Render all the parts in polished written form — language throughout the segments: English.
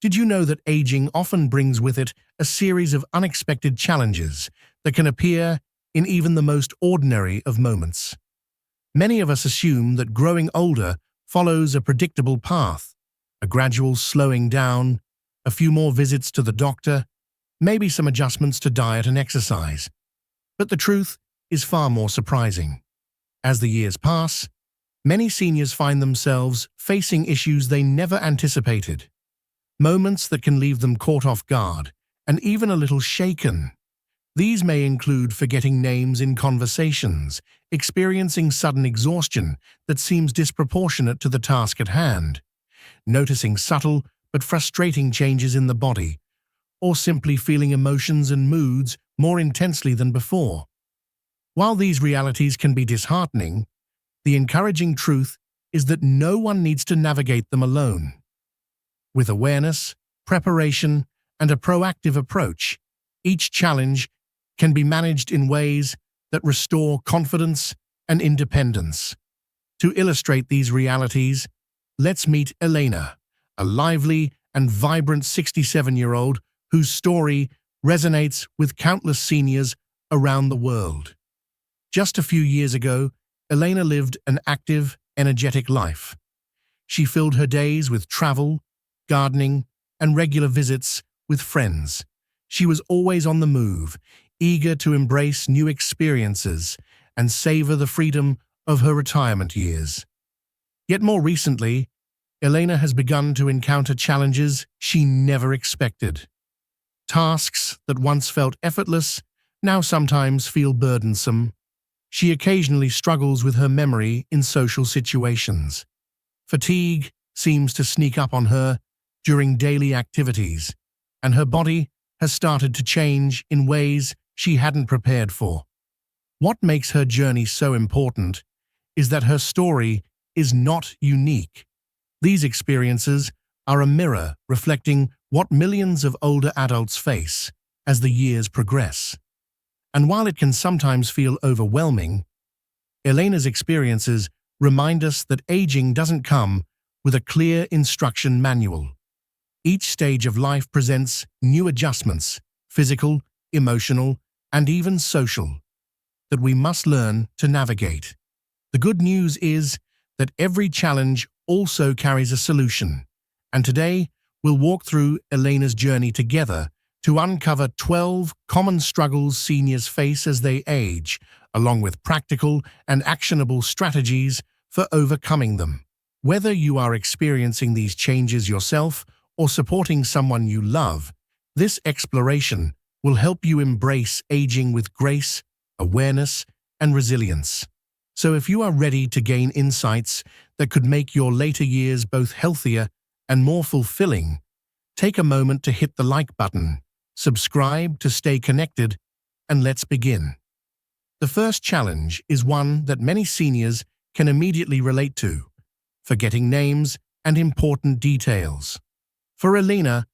Did you know that aging often brings with it a series of unexpected challenges that can appear in even the most ordinary of moments? Many of us assume that growing older follows a predictable path, a gradual slowing down, a few more visits to the doctor, maybe some adjustments to diet and exercise. But the truth is far more surprising. As the years pass, many seniors find themselves facing issues they never anticipated, moments that can leave them caught off guard and even a little shaken. These may include forgetting names in conversations, experiencing sudden exhaustion that seems disproportionate to the task at hand, noticing subtle but frustrating changes in the body, or simply feeling emotions and moods more intensely than before. While these realities can be disheartening, the encouraging truth is that no one needs to navigate them alone. With awareness, preparation, and a proactive approach, each challenge can be managed in ways that restore confidence and independence. To illustrate these realities, let's meet Elena, a lively and vibrant 67-year-old whose story resonates with countless seniors around the world. Just a few years ago, Elena lived an active, energetic life. She filled her days with travel, gardening, and regular visits with friends. She was always on the move, eager to embrace new experiences and savor the freedom of her retirement years. Yet more recently, Elena has begun to encounter challenges she never expected. Tasks that once felt effortless now sometimes feel burdensome. She occasionally struggles with her memory in social situations. Fatigue seems to sneak up on her during daily activities, and her body has started to change in ways she hadn't prepared for. What makes her journey so important is that her story is not unique. These experiences are a mirror reflecting what millions of older adults face as the years progress. And while it can sometimes feel overwhelming, Elena's experiences remind us that aging doesn't come with a clear instruction manual. Each stage of life presents new adjustments, physical, emotional, and even social, that we must learn to navigate. The good news is that every challenge also carries a solution, and today we'll walk through Elena's journey together to uncover 12 common struggles seniors face as they age, along with practical and actionable strategies for overcoming them. Whether you are experiencing these changes yourself or supporting someone you love, this exploration will help you embrace aging with grace, awareness, and resilience. So if you are ready to gain insights that could make your later years both healthier and more fulfilling, take a moment to hit the like button, subscribe to stay connected, and let's begin. The first challenge is one that many seniors can immediately relate to: forgetting names and important details. For Elena,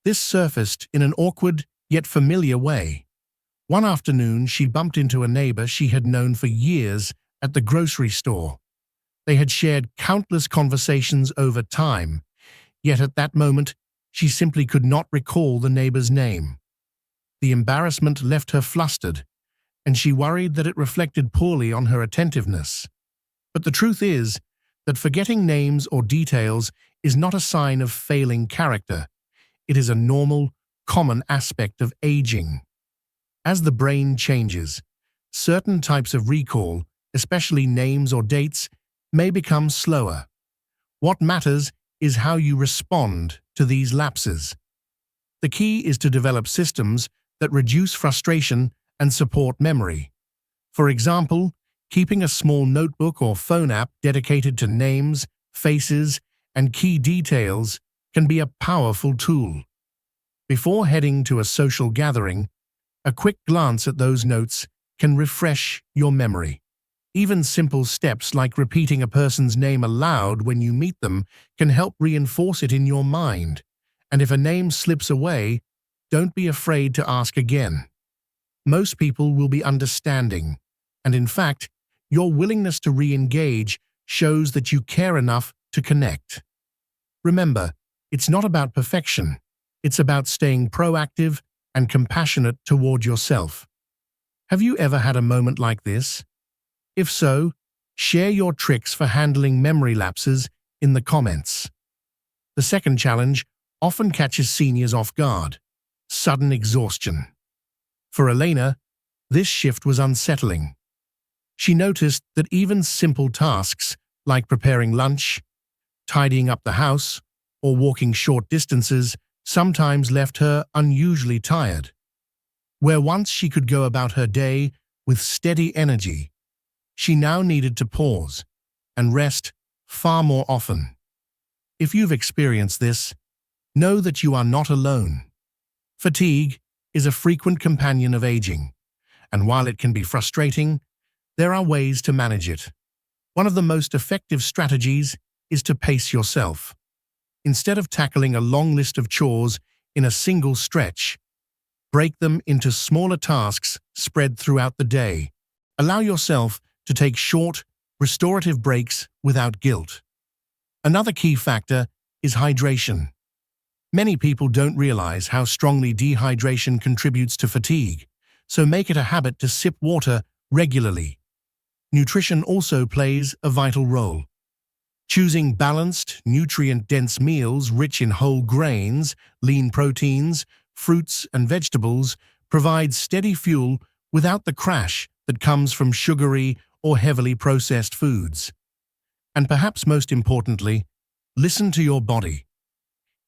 this surfaced in an awkward yet familiar way. One afternoon, she bumped into a neighbor she had known for years at the grocery store. They had shared countless conversations over time, yet at that moment, she simply could not recall the neighbor's name. The embarrassment left her flustered, and she worried that it reflected poorly on her attentiveness. But the truth is that forgetting names or details is not a sign of failing character. It is a normal, common aspect of aging. As the brain changes, certain types of recall, especially names or dates, may become slower. What matters is how you respond to these lapses. The key is to develop systems that reduce frustration and support memory. For example, keeping a small notebook or phone app dedicated to names, faces, and key details can be a powerful tool. Before heading to a social gathering, a quick glance at those notes can refresh your memory. Even simple steps like repeating a person's name aloud when you meet them can help reinforce it in your mind. And if a name slips away, don't be afraid to ask again. Most people will be understanding, and in fact, your willingness to re-engage shows that you care enough to connect. Remember, It's not about perfection. It's about staying proactive and compassionate toward yourself. Have you ever had a moment like this? If so, share your tricks for handling memory lapses in the comments. The second challenge often catches seniors off guard: sudden exhaustion. For Elena, this shift was unsettling. She noticed that even simple tasks like preparing lunch, tidying up the house, or walking short distances sometimes left her unusually tired. Where once she could go about her day with steady energy, she now needed to pause and rest far more often. If you've experienced this, know that you are not alone. Fatigue is a frequent companion of aging, and while it can be frustrating, there are ways to manage it. One of the most effective strategies is to pace yourself. Instead of tackling a long list of chores in a single stretch, break them into smaller tasks spread throughout the day. Allow yourself to take short, restorative breaks without guilt. Another key factor is hydration. Many people don't realize how strongly dehydration contributes to fatigue, so make it a habit to sip water regularly. Nutrition also plays a vital role. Choosing balanced, nutrient-dense meals rich in whole grains, lean proteins, fruits, and vegetables provides steady fuel without the crash that comes from sugary or heavily processed foods. And perhaps most importantly, listen to your body.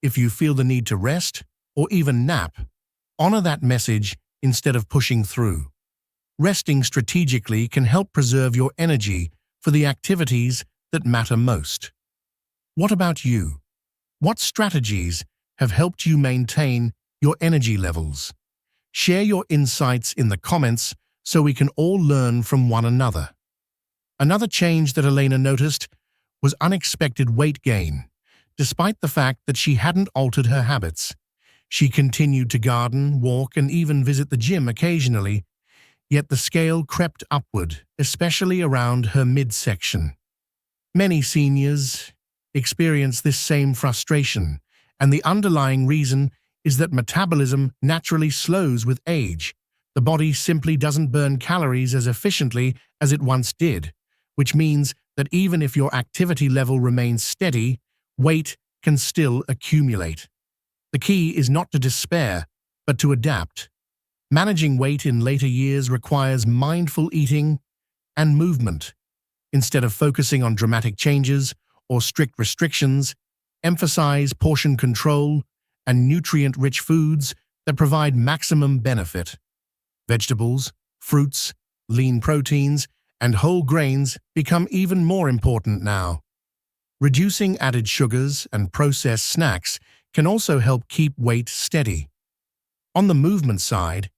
If you feel the need to rest or even nap, honor that message instead of pushing through. Resting strategically can help preserve your energy for the activities that matter most. What about you? What strategies have helped you maintain your energy levels? Share your insights in the comments so we can all learn from one another. Another change that Elena noticed was unexpected weight gain. Despite the fact that she hadn't altered her habits, she continued to garden, walk, and even visit the gym occasionally, yet the scale crept upward, especially around her midsection. Many seniors experience this same frustration, and the underlying reason is that metabolism naturally slows with age. The body simply doesn't burn calories as efficiently as it once did, which means that even if your activity level remains steady, weight can still accumulate. The key is not to despair, but to adapt. Managing weight in later years requires mindful eating and movement. Instead of focusing on dramatic changes or strict restrictions, emphasize portion control and nutrient-rich foods that provide maximum benefit. Vegetables, fruits, lean proteins, and whole grains become even more important now. Reducing added sugars and processed snacks can also help keep weight steady. On the movement side,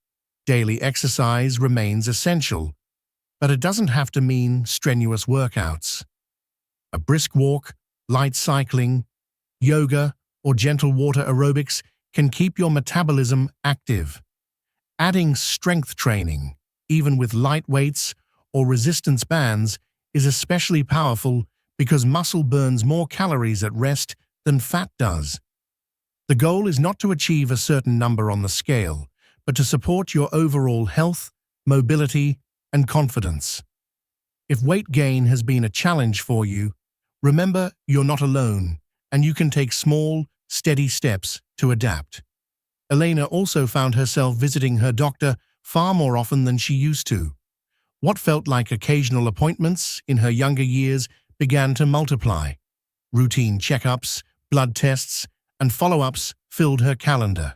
daily exercise remains essential, but it doesn't have to mean strenuous workouts. A brisk walk, light cycling, yoga, or gentle water aerobics can keep your metabolism active. Adding strength training, even with light weights or resistance bands, is especially powerful because muscle burns more calories at rest than fat does. The goal is not to achieve a certain number on the scale, but to support your overall health, mobility, and confidence. If weight gain has been a challenge for you, remember you're not alone, and you can take small, steady steps to adapt. Elena also found herself visiting her doctor far more often than she used to. What felt like occasional appointments in her younger years began to multiply. Routine checkups, blood tests, and follow-ups filled her calendar.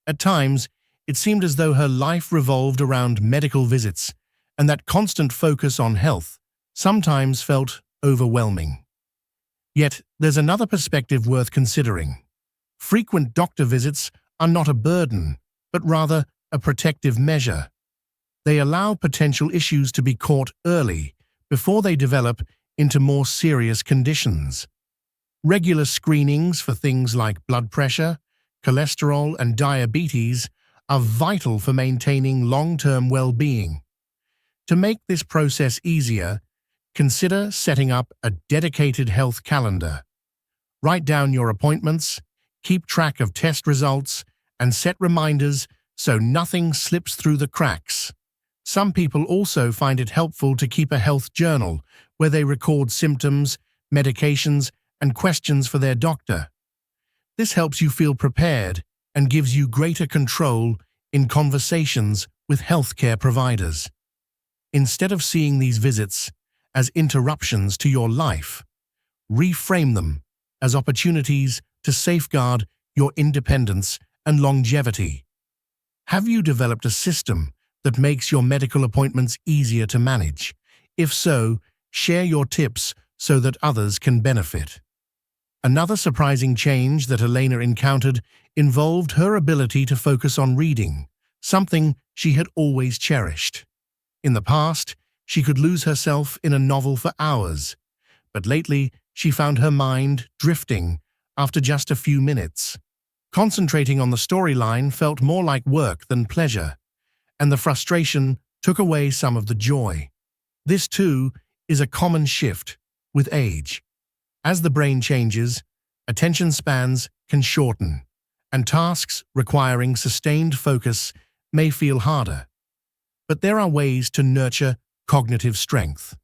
At times, it seemed as though her life revolved around medical visits, and that constant focus on health sometimes felt overwhelming. Yet, there's another perspective worth considering. Frequent doctor visits are not a burden, but rather a protective measure. They allow potential issues to be caught early before they develop into more serious conditions. Regular screenings for things like blood pressure, cholesterol, and diabetes are vital for maintaining long-term well-being. To make this process easier, consider setting up a dedicated health calendar. Write down your appointments keep track of test results, and set reminders so nothing slips through the cracks. Some people also find it helpful to keep a health journal where they record symptoms, medications, and questions for their doctor. This helps you feel prepared and gives you greater control in conversations with healthcare providers. Instead of seeing these visits as interruptions to your life, reframe them as opportunities to safeguard your independence and longevity. Have you developed a system that makes your medical appointments easier to manage? If so, share your tips so that others can benefit. Another surprising change that Elena encountered involved her ability to focus on reading, something she had always cherished. In the past, she could lose herself in a novel for hours, but lately she found her mind drifting after just a few minutes. Concentrating on the storyline felt more like work than pleasure, and the frustration took away some of the joy. This, too, is a common shift with age. As the brain changes, attention spans can shorten, and tasks requiring sustained focus may feel harder. But there are ways to nurture cognitive strength.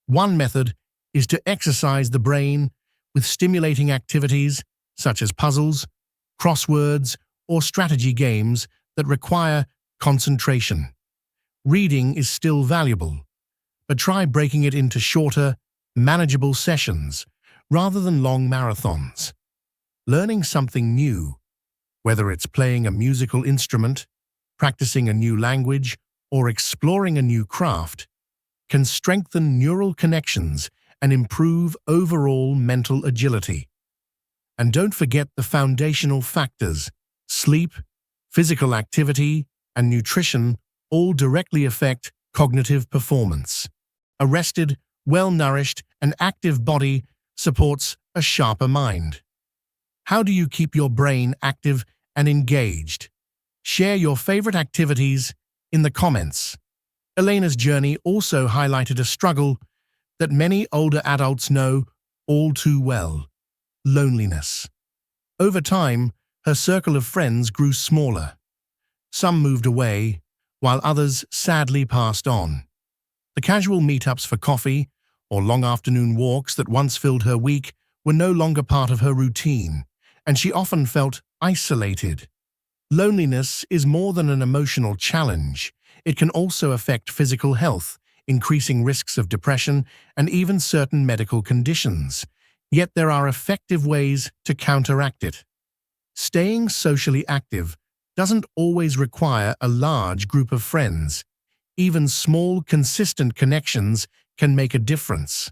One method is to exercise the brain with stimulating activities such as puzzles, crosswords, or strategy games that require concentration. Reading is still valuable, but try breaking it into shorter, manageable sessions rather than long marathons. Learning something new, whether it's playing a musical instrument, practicing a new language, or exploring a new craft, can strengthen neural connections and improve overall mental agility. And don't forget the foundational factors: sleep, physical activity, and nutrition all directly affect cognitive performance. A rested, well-nourished, and active body supports a sharper mind. How do you keep your brain active and engaged? Share your favorite activities in the comments. Elena's journey also highlighted a struggle that many older adults know all too well: loneliness. Over time, her circle of friends grew smaller. Some moved away, while others sadly passed on. The casual meetups for coffee or long afternoon walks that once filled her week were no longer part of her routine, and she often felt isolated. Loneliness is more than an emotional challenge. It can also affect physical health, increasing risks of depression and even certain medical conditions. Yet there are effective ways to counteract it. Staying socially active doesn't always require a large group of friends. Even small, consistent connections can make a difference.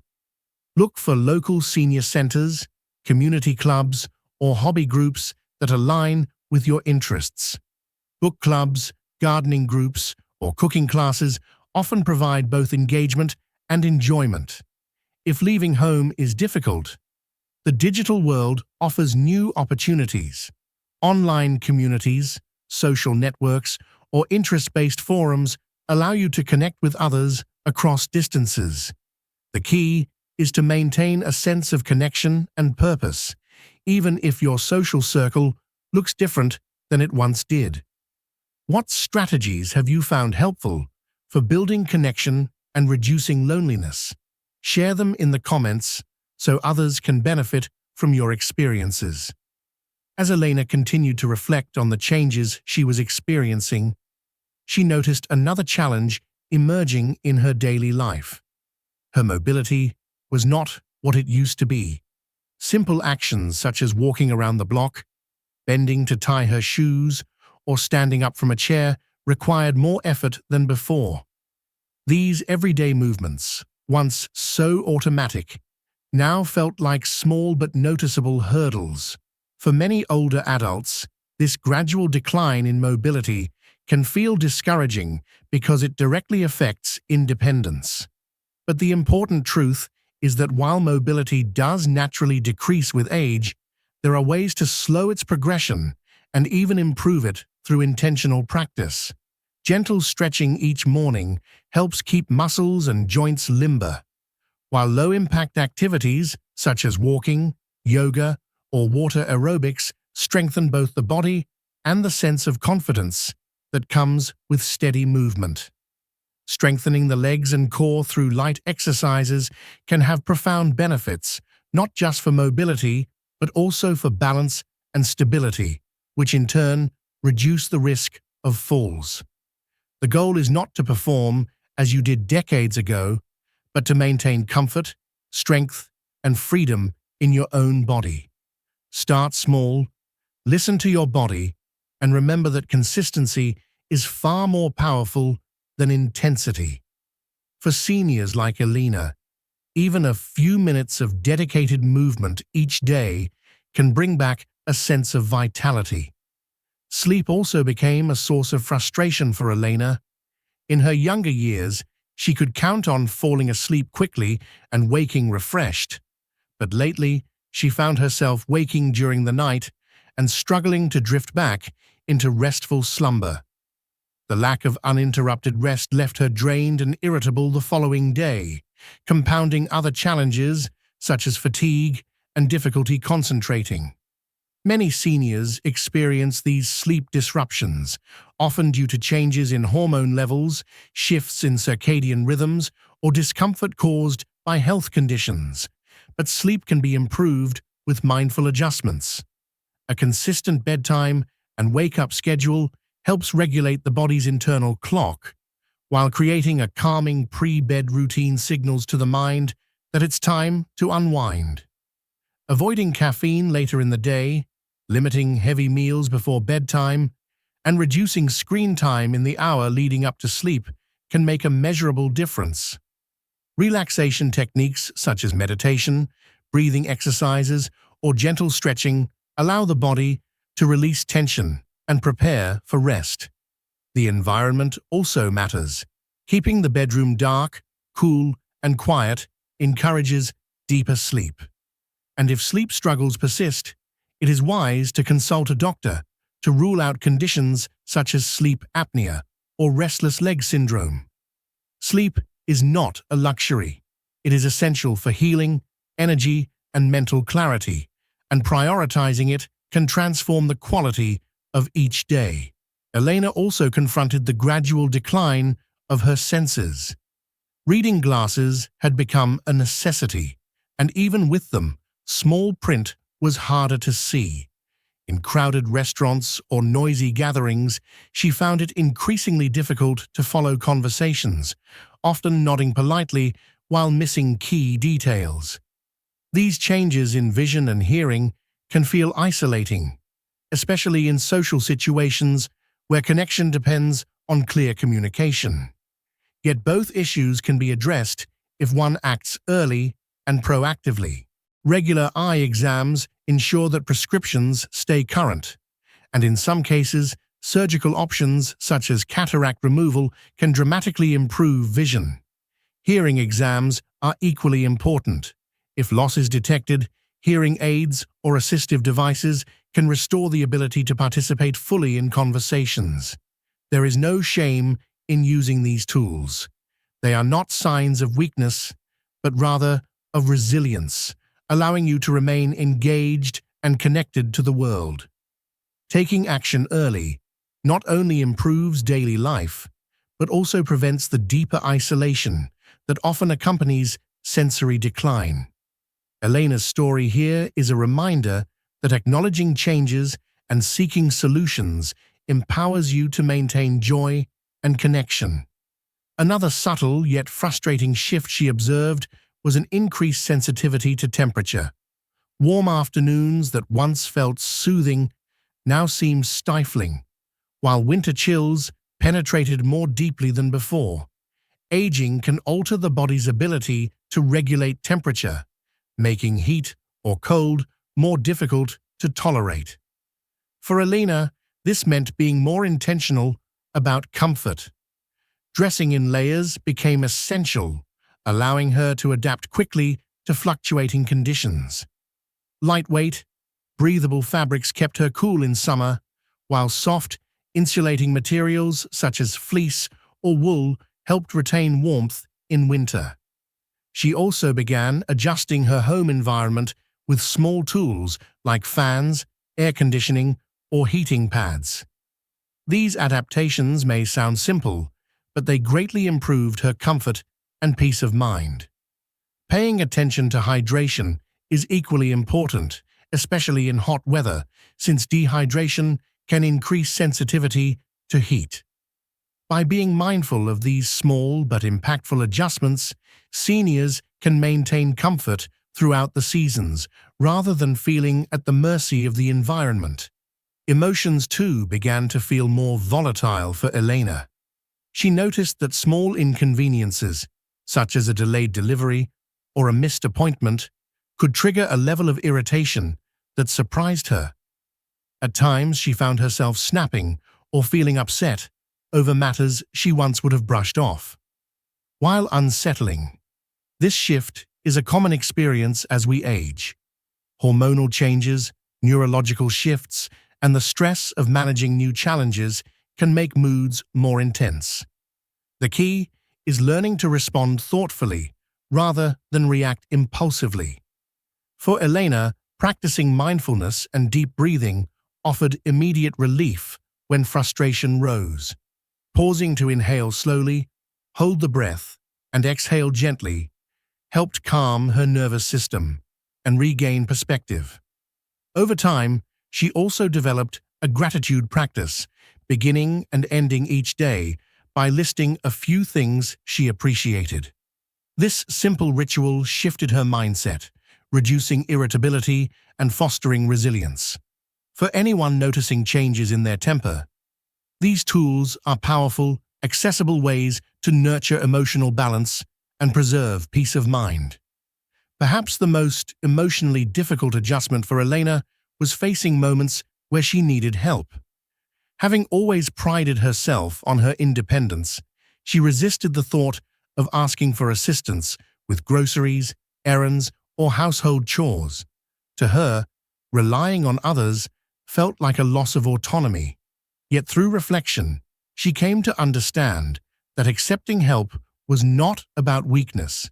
Look for local senior centers, community clubs, or hobby groups that align with your interests. Book clubs, gardening groups, or cooking classes often provide both engagement and enjoyment. If leaving home is difficult, the digital world offers new opportunities. Online communities, social networks, or interest-based forums allow you to connect with others across distances. The key is to maintain a sense of connection and purpose, even if your social circle looks different than it once did. What strategies have you found helpful for building connection and reducing loneliness? Share them in the comments so others can benefit from your experiences. As Elena continued to reflect on the changes she was experiencing, she noticed another challenge emerging in her daily life. Her mobility was not what it used to be. Simple actions such as walking around the block, bending to tie her shoes, or standing up from a chair required more effort than before. These everyday movements, once so automatic, now felt like small but noticeable hurdles. For many older adults, this gradual decline in mobility can feel discouraging because it directly affects independence. But the important truth is that while mobility does naturally decrease with age, there are ways to slow its progression and even improve it through intentional practice. Gentle stretching each morning helps keep muscles and joints limber, while low-impact activities such as walking, yoga, or water aerobics strengthen both the body and the sense of confidence that comes with steady movement. Strengthening the legs and core through light exercises can have profound benefits, not just for mobility, but also for balance and stability, which in turn reduce the risk of falls. The goal is not to perform as you did decades ago, but to maintain comfort, strength, and freedom in your own body. Start small, listen to your body, and remember that consistency is far more powerful than intensity. For seniors like Elena, even a few minutes of dedicated movement each day can bring back a sense of vitality. Sleep also became a source of frustration for Elena. In her younger years, she could count on falling asleep quickly and waking refreshed. But lately, she found herself waking during the night and struggling to drift back into restful slumber. The lack of uninterrupted rest left her drained and irritable the following day, compounding other challenges such as fatigue and difficulty concentrating. Many seniors experience these sleep disruptions, often due to changes in hormone levels, shifts in circadian rhythms, or discomfort caused by health conditions. But sleep can be improved with mindful adjustments. A consistent bedtime and wake-up schedule helps regulate the body's internal clock, while creating a calming pre-bed routine signals to the mind that it's time to unwind. Avoiding caffeine later in the day, limiting heavy meals before bedtime, and reducing screen time in the hour leading up to sleep can make a measurable difference. Relaxation techniques such as meditation, breathing exercises, or gentle stretching allow the body to release tension and prepare for rest. The environment also matters. Keeping the bedroom dark, cool, and quiet encourages deeper sleep. And if sleep struggles persist, it is wise to consult a doctor to rule out conditions such as sleep apnea or restless leg syndrome. Sleep is not a luxury. It is essential for healing, energy, and mental clarity, and prioritizing it can transform the quality of each day. Elena also confronted the gradual decline of her senses. Reading glasses had become a necessity, and even with them, small print was harder to see. In crowded restaurants or noisy gatherings, she found it increasingly difficult to follow conversations, often nodding politely while missing key details. These changes in vision and hearing can feel isolating, especially in social situations where connection depends on clear communication. Yet both issues can be addressed if one acts early and proactively. Regular eye exams ensure that prescriptions stay current, and in some cases, surgical options such as cataract removal can dramatically improve vision. Hearing exams are equally important. If loss is detected, hearing aids or assistive devices can restore the ability to participate fully in conversations. There is no shame in using these tools. They are not signs of weakness, but rather of resilience, allowing you to remain engaged and connected to the world. Taking action early not only improves daily life, but also prevents the deeper isolation that often accompanies sensory decline. Elena's story here is a reminder that acknowledging changes and seeking solutions empowers you to maintain joy and connection. Another subtle yet frustrating shift she observed was an increased sensitivity to temperature. Warm afternoons that once felt soothing now seemed stifling, while winter chills penetrated more deeply than before. Aging can alter the body's ability to regulate temperature, making heat or cold more difficult to tolerate. For Elena, this meant being more intentional about comfort. Dressing in layers became essential, allowing her to adapt quickly to fluctuating conditions. Lightweight, breathable fabrics kept her cool in summer, while soft, insulating materials such as fleece or wool helped retain warmth in winter. She also began adjusting her home environment with small tools like fans air conditioning, or heating pads. These adaptations may sound simple, but they greatly improved her comfort and peace of mind. Paying attention to hydration is equally important, especially in hot weather, since dehydration can increase sensitivity to heat. By being mindful of these small but impactful adjustments, seniors can maintain comfort throughout the seasons, rather than feeling at the mercy of the environment. Emotions, too, began to feel more volatile for Elena. She noticed that small inconveniences, such as a delayed delivery or a missed appointment, could trigger a level of irritation that surprised her. At times, she found herself snapping or feeling upset over matters she once would have brushed off. While unsettling, this shift is a common experience as we age. Hormonal changes, neurological shifts, and the stress of managing new challenges can make moods more intense. The key is learning to respond thoughtfully rather than react impulsively. For Elena, practicing mindfulness and deep breathing offered immediate relief when frustration rose. Pausing to inhale slowly, hold the breath, and exhale gently helped calm her nervous system and regain perspective. Over time, she also developed a gratitude practice, beginning and ending each day by listing a few things she appreciated. This simple ritual shifted her mindset, reducing irritability and fostering resilience. For anyone noticing changes in their temper, these tools are powerful, accessible ways to nurture emotional balance and preserve peace of mind. Perhaps the most emotionally difficult adjustment for Elena was facing moments where she needed help. Having always prided herself on her independence, she resisted the thought of asking for assistance with groceries, errands, or household chores. To her, relying on others felt like a loss of autonomy. Yet through reflection, she came to understand that accepting help was not about weakness,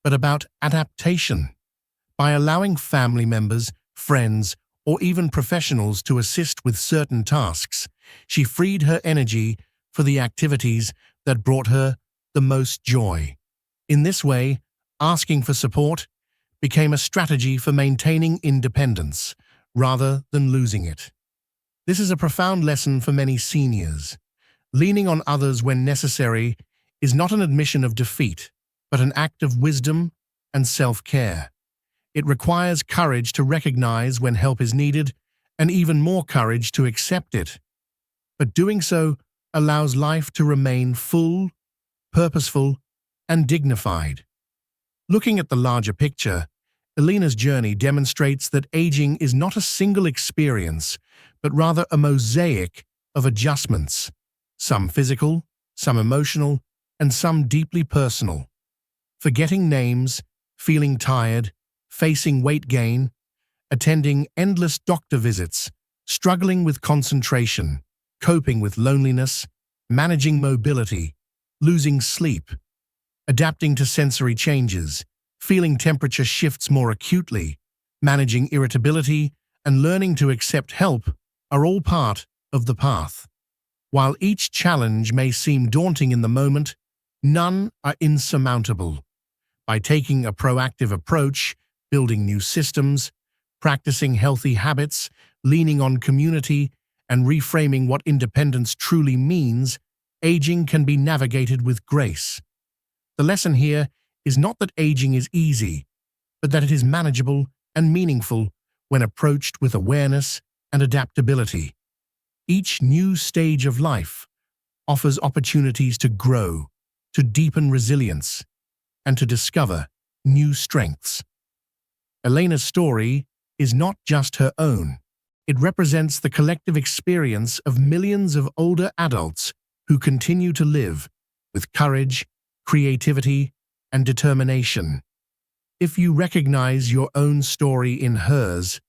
but about adaptation. By allowing family members, friends, or even professionals to assist with certain tasks, she freed her energy for the activities that brought her the most joy. In this way, asking for support became a strategy for maintaining independence rather than losing it. This is a profound lesson for many seniors. Leaning on others when necessary is not an admission of defeat, but an act of wisdom and self-care. It requires courage to recognize when help is needed and even more courage to accept it. But doing so allows life to remain full, purposeful, and dignified. Looking at the larger picture, Elena's journey demonstrates that aging is not a single experience, but rather a mosaic of adjustments, some physical, some emotional, and some deeply personal. Forgetting names, feeling tired, facing weight gain, attending endless doctor visits, struggling with concentration, coping with loneliness, managing mobility, losing sleep, adapting to sensory changes, feeling temperature shifts more acutely, managing irritability, and learning to accept help are all part of the path. While each challenge may seem daunting in the moment, none are insurmountable. By taking a proactive approach, building new systems, practicing healthy habits, leaning on community, and reframing what independence truly means, aging can be navigated with grace. The lesson here is not that aging is easy, but that it is manageable and meaningful when approached with awareness and adaptability. Each new stage of life offers opportunities to grow, to deepen resilience, and to discover new strengths. Elena's story is not just her own. It represents the collective experience of millions of older adults who continue to live with courage, creativity, and determination. If you recognize your own story in hers,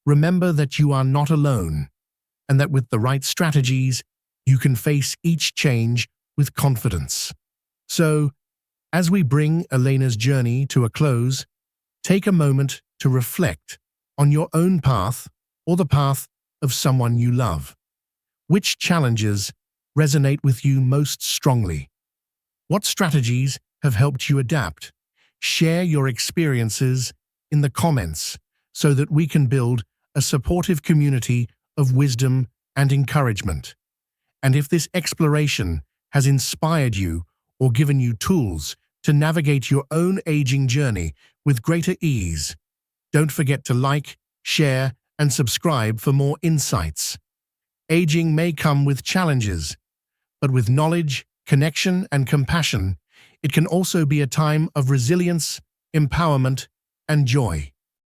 remember that you are not alone, and that with the right strategies, you can face each change with confidence. So, as we bring Elena's journey to a close, take a moment to reflect on your own path or the path of someone you love? Which challenges resonate with you most strongly? What strategies have helped you adapt? Share your experiences in the comments so that we can build a supportive community of wisdom and encouragement. And if this exploration has inspired you or given you tools to navigate your own aging journey with greater ease, don't forget to like, share, and subscribe for more insights. Aging may come with challenges, but with knowledge, connection, and compassion, it can also be a time of resilience, empowerment, and joy.